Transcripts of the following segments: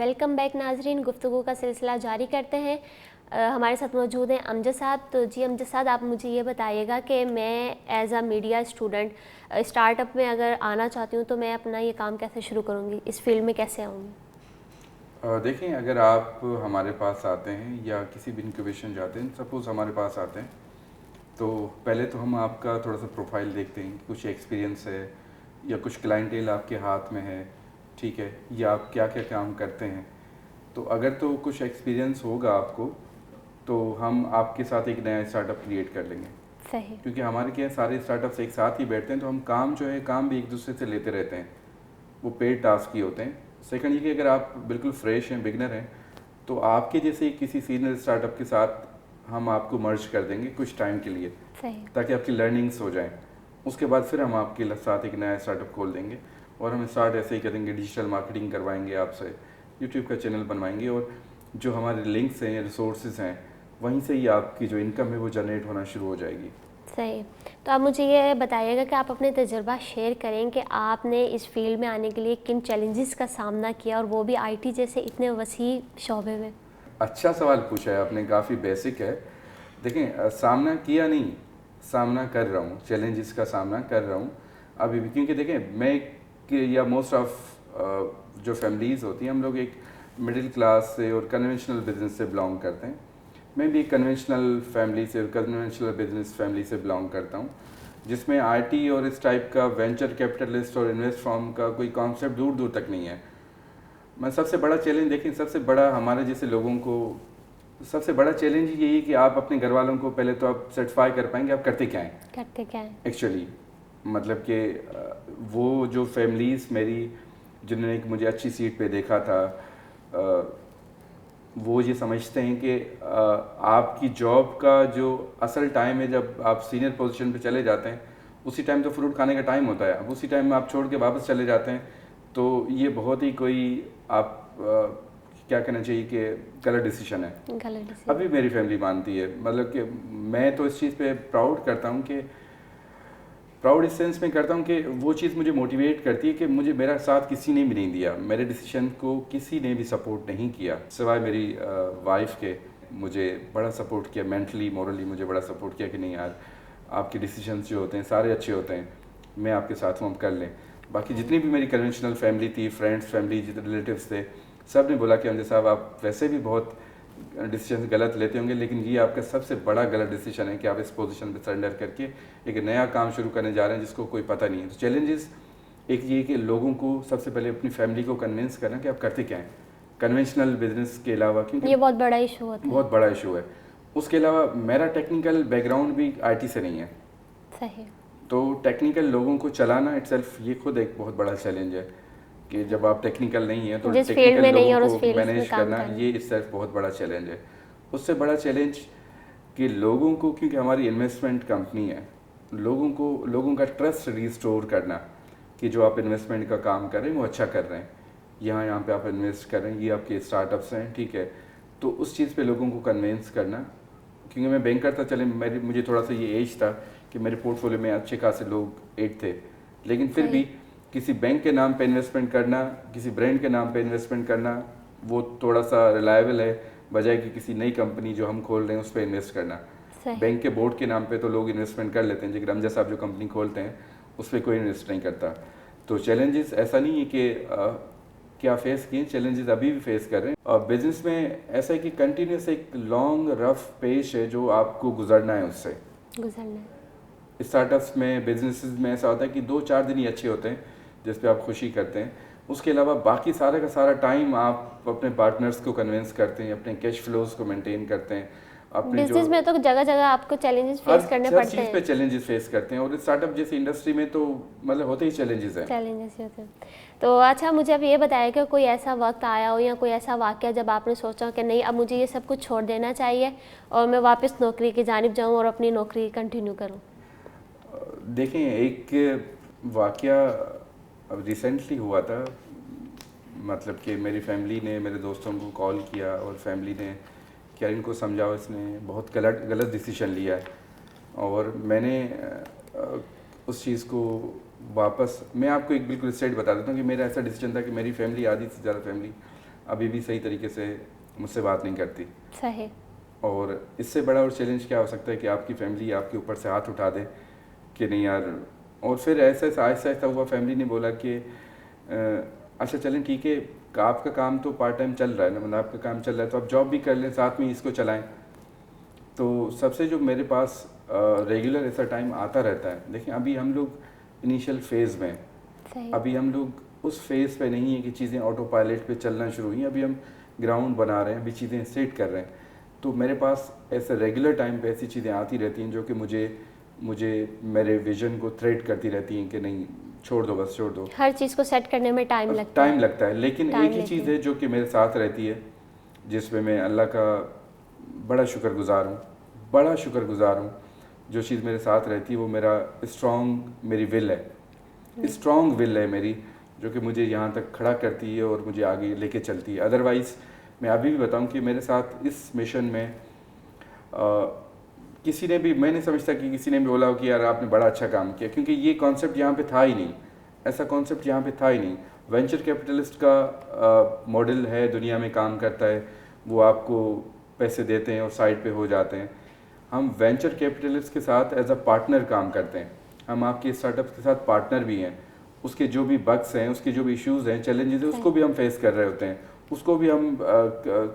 Welcome back नाजरीन। गुफ्तगू का सिलसिला जारी करते हैं। हमारे साथ मौजूद हैं अमजद साहब। तो जी अमजद साहब, आप मुझे ये बताइएगा कि मैं as a media student startup में अगर आना चाहती हूँ तो मैं अपना ये काम कैसे शुरू करूँगी, इस फील्ड में कैसे आऊँगी? देखें, अगर आप हमारे पास आते हैं या किसी भी इंक्यूबेशन जाते हैं, सपोज़ हमारे पास आते हैं, तो पहले तो हम आपका थोड़ा सा प्रोफाइल देखते हैं, कुछ एक्सपीरियंस है या कुछ क्लाइंटेल आपके हाथ में है, ठीक है, या आप क्या क्या काम करते हैं। तो अगर तो कुछ एक्सपीरियंस होगा आपको, तो हम आपके साथ एक नया स्टार्टअप क्रिएट कर लेंगे। सही। क्योंकि हमारे क्या है, सारे स्टार्टअप्स एक साथ ही बैठते हैं, तो हम काम जो है काम भी एक दूसरे से लेते रहते हैं, वो पेड टास्क ही होते हैं। सेकंड ये कि अगर आप बिल्कुल फ्रेश हैं, बिगनर हैं, तो आपके जैसे किसी सीनियर स्टार्टअप के साथ हम आपको मर्ज कर देंगे कुछ टाइम के लिए, सही। ताकि आपकी लर्निंग्स हो जाएं। उसके बाद फिर हम आपके साथ एक नया स्टार्टअप खोल देंगे और हम स्टार्ट ऐसे ही करेंगे, डिजिटल मार्केटिंग करवाएंगे आपसे, यूट्यूब का चैनल बनवाएंगे, और जो हमारे लिंक्स हैं, रिसोर्सेज हैं, वहीं से ही आपकी जो इनकम है वो जनरेट होना शुरू हो जाएगी। सही। तो आप मुझे ये बताइएगा कि आप अपने तजुर्बा शेयर करें कि आपने इस फील्ड में आने के लिए किन चैलेंजेस का सामना किया, और वो भी आईटी जैसे इतने वसी शोबे में। अच्छा सवाल पूछा है आपने, काफ़ी बेसिक है। देखें, सामना किया नहीं, सामना कर रहा हूँ, चैलेंजेस का सामना कर रहा हूँ अभी भी। क्योंकि देखें, या मोस्ट ऑफ जो फैमिलीज़ होती हैं, हम लोग एक मिडिल क्लास से और कन्वेंशनल बिजनेस से बिलोंग करते हैं। मैं भी एक कन्वेंशनल फैमिली से और कन्वेंशनल बिजनेस फैमिली से बिलोंग करता हूँ, जिसमें आईटी और इस टाइप का वेंचर कैपिटलिस्ट और इन्वेस्ट फर्म का कोई कॉन्सेप्ट दूर दूर तक नहीं है। मैं सबसे बड़ा चैलेंज देखें, सबसे बड़ा हमारे जैसे लोगों को सबसे बड़ा चैलेंज यही है कि आप अपने घर वालों को पहले तो आप सेटिस्फाई कर पाएंगे आप करते क्या हैं एक्चुअली। मतलब कि वो जो फैमिलीज़ मेरी जिन्होंने एक मुझे अच्छी सीट पे देखा था, वो ये समझते हैं कि आपकी जॉब का जो असल टाइम है, जब आप सीनियर पोजीशन पे चले जाते हैं, उसी टाइम तो फ्रूट खाने का टाइम होता है। अब उसी टाइम में आप छोड़ के वापस चले जाते हैं, तो ये बहुत ही कोई आप क्या कहना चाहिए कि गलत डिसीजन है। गलत डिसीजन। अभी मेरी फैमिली मानती है, मतलब कि मैं तो इस चीज़ पे प्राउड करता हूँ कि प्राउड इस सेंस में करता हूँ कि वो चीज़ मुझे मोटिवेट करती है कि मुझे मेरा साथ किसी ने भी नहीं दिया, मेरे डिसीजन को किसी ने भी सपोर्ट नहीं किया सिवाय मेरी वाइफ के। मुझे बड़ा सपोर्ट किया, मेंटली मॉरली मुझे बड़ा सपोर्ट किया कि नहीं यार, आपके डिसीजंस जो होते हैं सारे अच्छे होते हैं, मैं आपके साथ हूँ, हम कर लें। बाकी जितनी भी मेरी कन्वेंशनल फैमिली थी, फ्रेंड्स फैमिली, जितने रिलेटिव्स थे, सब ने बोला कि अमजद साहब आप वैसे भी बहुत डिसीजन गलत लेते होंगे, लेकिन ये आपका सबसे बड़ा गलत डिसीजन है कि आप इस पोजीशन पे सरेंडर करके एक नया काम शुरू करने जा रहे हैं जिसको कोई पता नहीं है। तो चैलेंजेस एक ये कि लोगों को सबसे पहले अपनी फैमिली को कन्विंस करना कि आप करते क्या हैं कन्वेंशनल बिजनेस के अलावा, क्योंकि ये बहुत बड़ा इशू होता है। बहुत बड़ा इशू है। उसके अलावा मेरा टेक्निकल बैकग्राउंड भी आईटी से नहीं है। सही। तो टेक्निकल लोगों को चलाना इटसेल्फ ये खुद एक बहुत बड़ा चैलेंज है कि जब आप टेक्निकल नहीं है तो जिस फील्ड टेक्निकल में नहीं और लोगों उस को फील्ड में मैनेज काम करना, करना। ये इटसेल्फ बहुत बड़ा चैलेंज है। उससे बड़ा चैलेंज कि लोगों को, क्योंकि हमारी इन्वेस्टमेंट कंपनी है, लोगों का ट्रस्ट रिस्टोर करना कि जो आप इन्वेस्टमेंट का काम कर रहे हैं वो अच्छा कर रहे हैं, यहाँ पे आप इन्वेस्ट कर रहे हैं, ये आपके स्टार्टअप्स हैं, ठीक है। तो उस चीज़ पे लोगों को कन्विंस करना, क्योंकि मैं बैंकर था, चले मुझे थोड़ा सा ये एज था कि मेरे पोर्टफोलियो में अच्छे खासे लोग एड थे, लेकिन फिर भी किसी बैंक के नाम पे इन्वेस्टमेंट करना, किसी ब्रांड के नाम पे इन्वेस्टमेंट करना, वो थोड़ा सा रिलायबल है बजाय कि किसी नई कंपनी जो हम खोल रहे हैं उस पर इन्वेस्ट करना। बैंक के बोर्ड के नाम पे तो लोग इन्वेस्टमेंट कर लेते हैं, लेकिन अमजद साहब जो कंपनी खोलते हैं उस पर कोई इन्वेस्ट नहीं करता। तो चैलेंजेस ऐसा नहीं है कि क्या फेस किए, चैलेंजेस अभी भी फेस कर रहे हैं। और बिजनेस में ऐसा है कि कंटिन्यूस एक लॉन्ग रफ पेश है जो आपको गुजरना है, उससे गुजरना है। स्टार्टअप्स में, बिजनेसेस में ऐसा होता है कि 2-4 दिन ही अच्छे होते हैं जिस पे आप खुशी करते हैं, उसके अलावा बाकी सारा का सारा टाइम आप अपने पार्टनर्स को कन्विंस करते हैं, अपने कैश फ्लोज को मेंटेन करते हैं, अपने जो बिजनेस में तो जगह जगह आपको चैलेंजेस फेस करने हर पड़ते चीज़ पे हैं। चैलेंजेस फेस करते हैं, और स्टार्टअप जैसी इंडस्ट्री में तो मतलब होते ही चैलेंजेस हैं। चैलेंजेस होते हैं। तो अच्छा, मुझे अब ये बताया कि कोई ऐसा वक्त आया हो या कोई ऐसा वाक़या जब आपने सोचा कि नहीं, अब मुझे ये सब कुछ छोड़ देना चाहिए और मैं वापस नौकरी की जानिब जाऊँ और अपनी नौकरी कंटिन्यू करूँ? देखें, एक वाक़या अब रिसेंटली हुआ था, मतलब कि मेरी फैमिली ने मेरे दोस्तों को कॉल किया और फैमिली ने क्या इनको समझाओ, इसने बहुत गलत डिसीजन लिया है। और मैंने उस चीज़ को वापस, मैं आपको एक बिल्कुल स्ट्रेट बता देता हूँ कि मेरा ऐसा डिसीजन था कि मेरी फैमिली, आधी से ज़्यादा फैमिली अभी भी सही तरीके से मुझसे बात नहीं करती। सही। और इससे बड़ा और चैलेंज क्या हो सकता है कि आपकी फैमिली आपके ऊपर से हाथ उठा दे कि नहीं यार। और फिर ऐसे आहिस्ता आहिस्ता हुआ, फैमिली ने बोला कि अच्छा चलें ठीक है, आपका काम तो पार्ट टाइम चल रहा है ना, मतलब आपका काम चल रहा है तो आप जॉब भी कर लें, साथ में इसको चलाएं। तो सबसे जो मेरे पास रेगुलर ऐसा टाइम आता रहता है, देखिए अभी हम लोग इनिशियल फेज़ में, अभी हम लोग उस फेज़ पे नहीं है कि चीज़ें ऑटो पायलट पे चलना शुरू हुई, अभी हम ग्राउंड बना रहे हैं, अभी चीज़ें सेट कर रहे हैं। तो मेरे पास ऐसे रेगुलर टाइम पे ऐसी चीज़ें आती रहती हैं जो कि मुझे मेरे विजन को थ्रेट करती रहती हैं कि नहीं छोड़ दो, बस छोड़ दो। हर चीज़ को सेट करने में टाइम लगता है, लेकिन एक ही चीज़ है जो कि मेरे साथ रहती है, जिसमें मैं अल्लाह का बड़ा शुक्रगुजार हूँ। जो चीज़ मेरे साथ रहती है वो मेरी विल है, स्ट्रॉन्ग विल है मेरी, जो कि मुझे यहाँ तक खड़ा करती है और मुझे आगे लेके चलती है। अदरवाइज़ मैं अभी भी बताऊँ कि मेरे साथ इस मिशन में किसी ने भी, मैं नहीं समझता कि किसी ने भी बोला हो कि यार आपने बड़ा अच्छा काम किया, क्योंकि ये कॉन्सेप्ट यहाँ पे था ही नहीं, ऐसा कॉन्सेप्ट यहाँ पे था ही नहीं। वेंचर कैपिटलिस्ट का मॉडल है, दुनिया में काम करता है, वो आपको पैसे देते हैं और साइड पे हो जाते हैं। हम वेंचर कैपिटलिस्ट के साथ एज अ पार्टनर काम करते हैं, हम आपके स्टार्टअप के साथ पार्टनर भी हैं। उसके जो भी बग्स हैं, उसके जो भी इश्यूज़ हैं, चैलेंजेस हैं, उसको भी हम फेस कर रहे होते हैं, उसको भी हम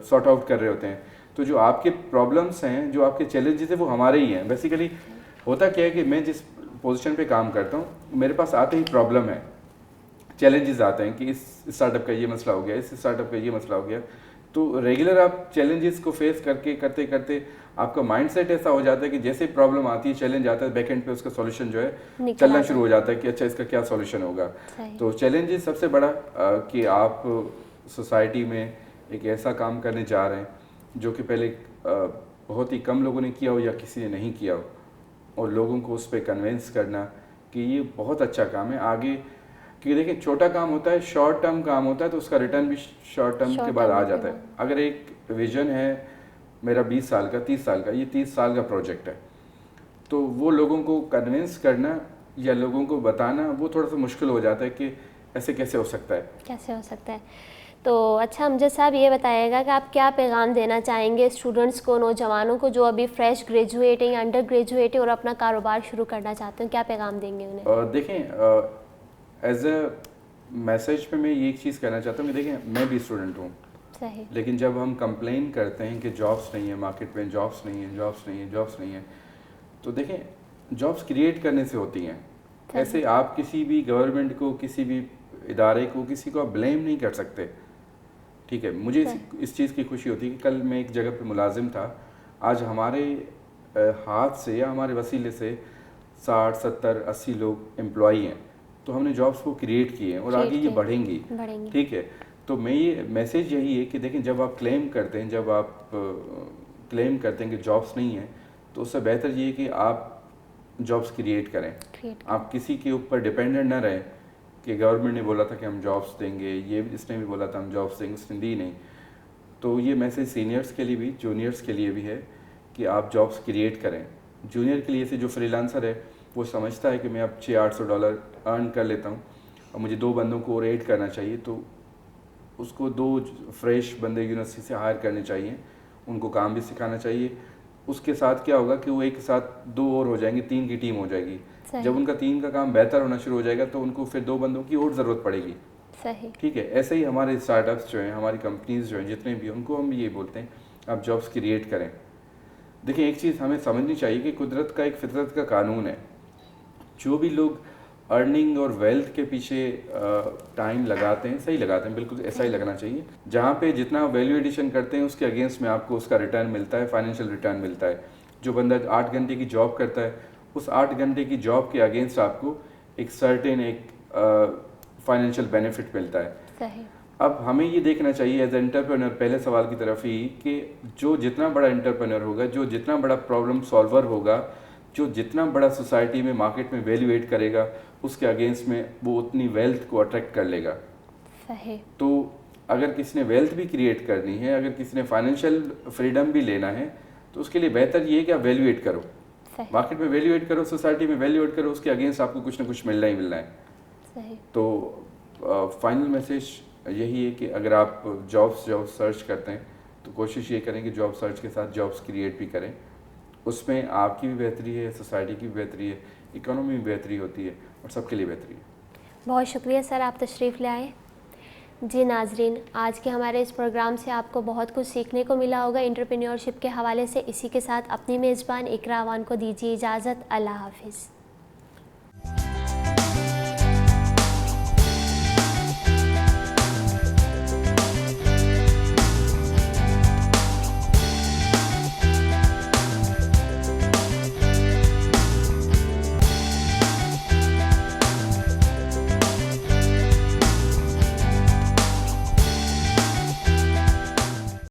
सॉर्ट आउट कर रहे होते हैं। तो जो आपके प्रॉब्लम्स हैं, जो आपके चैलेंजेस हैं, वो हमारे ही हैं। बेसिकली होता क्या है कि मैं जिस पोजीशन पे काम करता हूँ, मेरे पास आते ही प्रॉब्लम है, चैलेंजेस आते हैं कि इस स्टार्टअप का ये मसला हो गया, इस स्टार्टअप का ये मसला हो गया। तो रेगुलर आप चैलेंजेस को फेस करते करते आपका माइंडसेट ऐसा हो जाता है कि जैसे प्रॉब्लम आती है, चैलेंज आता है, बैक एंड पे उसका सॉल्यूशन जो है चलना शुरू हो जाता है कि अच्छा इसका क्या सॉल्यूशन होगा। तो चैलेंजेस सबसे बड़ा कि आप सोसाइटी में एक ऐसा काम करने जा रहे हैं जो कि पहले बहुत ही कम लोगों ने किया हो या किसी ने नहीं किया हो, और लोगों को उस पर कन्विंस करना कि ये बहुत अच्छा काम है आगे। क्योंकि देखिए छोटा काम होता है, शॉर्ट टर्म काम होता है, तो उसका रिटर्न भी शॉर्ट टर्म के बाद आ जाता है। अगर एक विजन है मेरा 20 साल का, 30 साल का, ये 30 साल का प्रोजेक्ट है, तो वो लोगों को कन्विंस करना या लोगों को बताना वो थोड़ा सा मुश्किल हो जाता है कि ऐसे कैसे हो सकता है। तो अच्छा अमजद साहब, ये बताइएगा कि आप क्या पैगाम देना चाहेंगे स्टूडेंट्स को, नौजवानों को जो अभी फ्रेश ग्रेजुएट हैं, अंडर ग्रेजुएट हैं और अपना कारोबार शुरू करना चाहते हैं, क्या पैगाम देंगे उन्हें? देखें एज अ मैसेज पे मैं ये एक चीज़ कहना चाहता हूँ कि देखें मैं भी स्टूडेंट हूँ, लेकिन जब हम कंप्लेन करते हैं कि जॉब्स नहीं है मार्केट में, जॉब्स नहीं है, तो देखें जॉब्स क्रिएट करने से होती हैं। ऐसे आप किसी भी गवर्नमेंट को, किसी भी इदारे को, किसी को आप ब्लेम नहीं कर सकते, ठीक है। मुझे इस चीज़ की खुशी होती है कि कल मैं एक जगह पे मुलाजिम था, आज हमारे हाथ से या हमारे वसीले से 60, 70, 80 लोग एम्प्लॉई हैं, तो हमने जॉब्स को क्रिएट किए हैं और आगे ये बढ़ेंगी, ठीक है। तो मैं ये मैसेज यही है कि देखें जब आप क्लेम करते हैं कि जॉब्स नहीं है, तो उससे बेहतर ये है कि आप जॉब्स क्रिएट करें। आप किसी के ऊपर डिपेंडेंट ना रहें कि गवर्नमेंट ने बोला था कि हम जॉब्स देंगे, ये इसने भी बोला था हम जॉब्स देंगे, उसने दी नहीं। तो ये मैसेज सीनियर्स के लिए भी, जूनियर्स के लिए भी है कि आप जॉब्स क्रिएट करें। जूनियर के लिए से जो फ्रीलांसर है वो समझता है कि मैं अब $600-800 अर्न कर लेता हूँ और मुझे 2 बंदों को और ऐड करना चाहिए, तो उसको 2 फ्रेश बंदे यूनिवर्सिटी से हायर करने चाहिए, उनको काम भी सिखाना चाहिए। उसके साथ क्या होगा कि वो एक साथ 2 और हो जाएंगे, 3 की टीम हो जाएगी। जब उनका 3 का काम बेहतर होना शुरू हो जाएगा तो उनको फिर 2 बंदों की और ज़रूरत पड़ेगी, ठीक है। ऐसे ही हमारे स्टार्टअप्स जो हैं, हमारी कंपनीज जो हैं, जितने भी, उनको हम ये बोलते हैं आप जॉब्स क्रिएट करें। देखिए एक चीज़ हमें समझनी चाहिए कि कुदरत का एक फितरत का कानून है, जो भी लोग अर्निंग और वेल्थ के पीछे टाइम लगाते हैं, सही लगाते हैं, बिल्कुल ऐसा ही लगना चाहिए। जहाँ पे जितना वैल्यू एडिशन करते हैं उसके अगेंस्ट में आपको उसका रिटर्न मिलता है, फाइनेंशियल रिटर्न मिलता है। जो बंदा 8 घंटे की जॉब करता है, उस 8 घंटे की जॉब के अगेंस्ट आपको एक सर्टेन फाइनेंशियल बेनिफिट मिलता है। अब हमें ये देखना चाहिए एज एंटरप्रेन्योर, पहले सवाल की तरफ ही, कि जो जितना बड़ा एंटरप्रेन्योर होगा, जो जितना बड़ा प्रॉब्लम सॉल्वर होगा, जो जितना बड़ा सोसाइटी में मार्केट में वैल्यू एड करेगा, उसके अगेंस्ट में वो उतनी वेल्थ को अट्रैक्ट कर लेगा। तो अगर किसी ने वेल्थ भी क्रिएट करनी है, अगर किसी ने फाइनेंशियल फ्रीडम भी लेना है, तो उसके लिए बेहतर ये है कि आप वैल्यू एड करो, मार्केट में वैल्यू एड करो, सोसाइटी में वैल्यू एड करो, उसके अगेंस्ट आपको कुछ ना कुछ मिलना ही मिलना है। तो फाइनल मैसेज यही है कि अगर आप जॉब सर्च करते हैं तो कोशिश ये करें कि जॉब सर्च के साथ जॉब्स क्रिएट भी करें। उसमें आपकी भी बेहतरी है, सोसाइटी की भी बेहतरी है, इकोनॉमी में बेहतरी होती है और सबके लिए बेहतरी है। बहुत शुक्रिया सर, आप तशरीफ़ ले आए। जी नाजरीन, आज के हमारे इस प्रोग्राम से आपको बहुत कुछ सीखने को मिला होगा एंटरप्रेन्योरशिप के हवाले से। इसी के साथ अपनी मेज़बान इकरा अवान को दीजिए इजाज़त। अल्लाह हाफिज़।